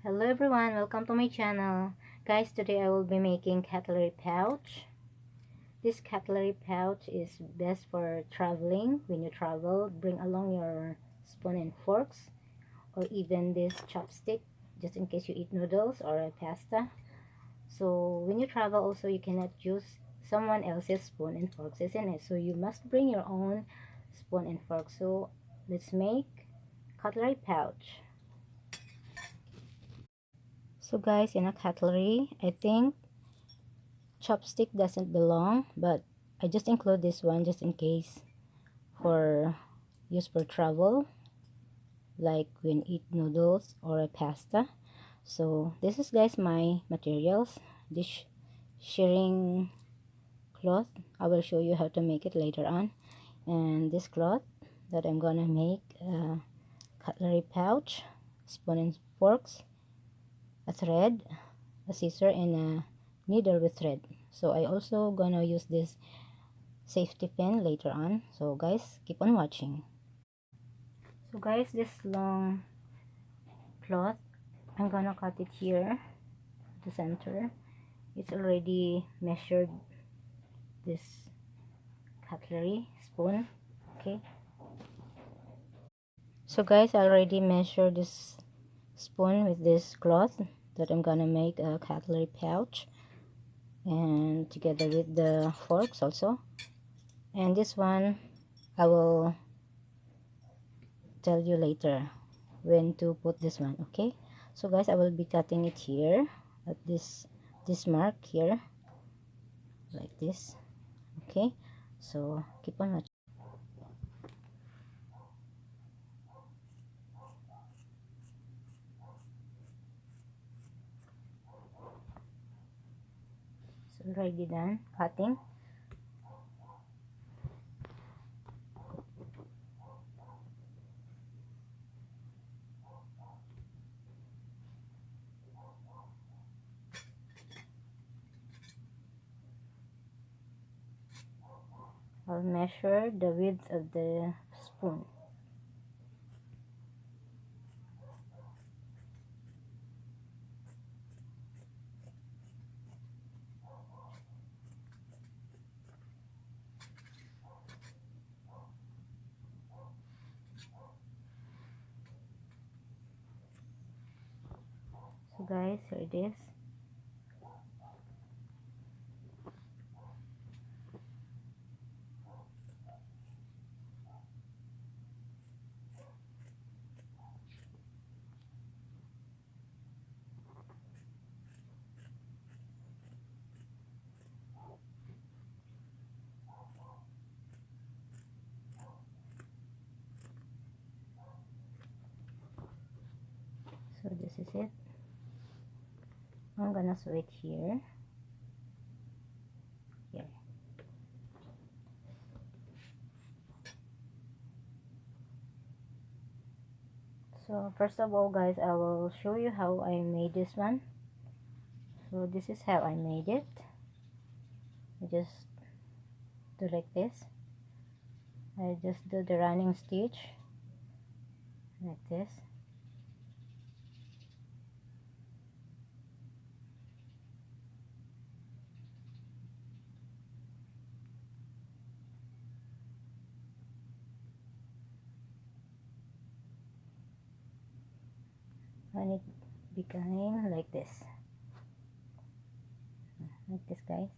Hello everyone, welcome to my channel. Guys, today I will be making cutlery pouch. This cutlery pouch is best for traveling. When you travel, bring along your spoon and forks, or even this chopstick just in case you eat noodles or a pasta. So when you travel also, you cannot use someone else's spoon and forks, isn't it? So you must bring your own spoon and fork. So let's make cutlery pouch. So guys, in a cutlery, I think chopstick doesn't belong, but I just include this one just in case for use for travel, like when eat noodles or a pasta. So this is guys my materials. This shearing cloth, I will show you how to make it later on. And this cloth that I'm gonna make a cutlery pouch, spoon and forks, a thread, a scissor, and a needle with thread. So I also gonna use this safety pin later on. So guys, keep on watching. So guys, this long cloth, I'm gonna cut it here, the center. It's already measured, this cutlery spoon. Okay, so guys, I already measured this spoon with this cloth that I'm gonna make a cutlery pouch, and together with the forks also. And this one I will tell you later when to put this one. Okay, so guys, I will be cutting it here at this mark here, like this. Okay, so keep on watching. So already done cutting. I'll measure the width of the spoon. So guys, here it is. So this is it. I'm gonna sew it here. Here. So first of all guys, I will show you how I made this one. So this is how I made it. I just do like this. I just do the running stitch like this. And it became like this guys.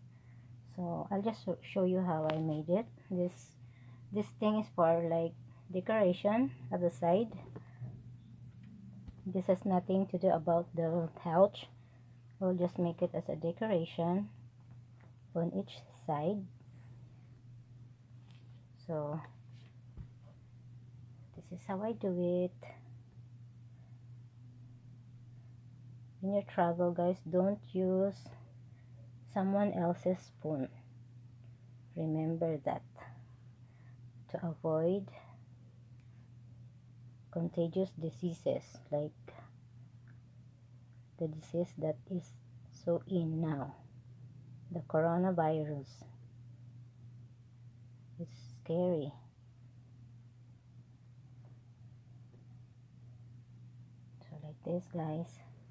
So I'll just show you how I made it. This thing is for like decoration at the side. This has nothing to do about the pouch. We'll just make it as a decoration on each side. So this is how I do it. When you travel guys, don't use someone else's spoon. Remember that, to avoid contagious diseases like the disease that is so in now, the coronavirus. It's scary. So like this guys.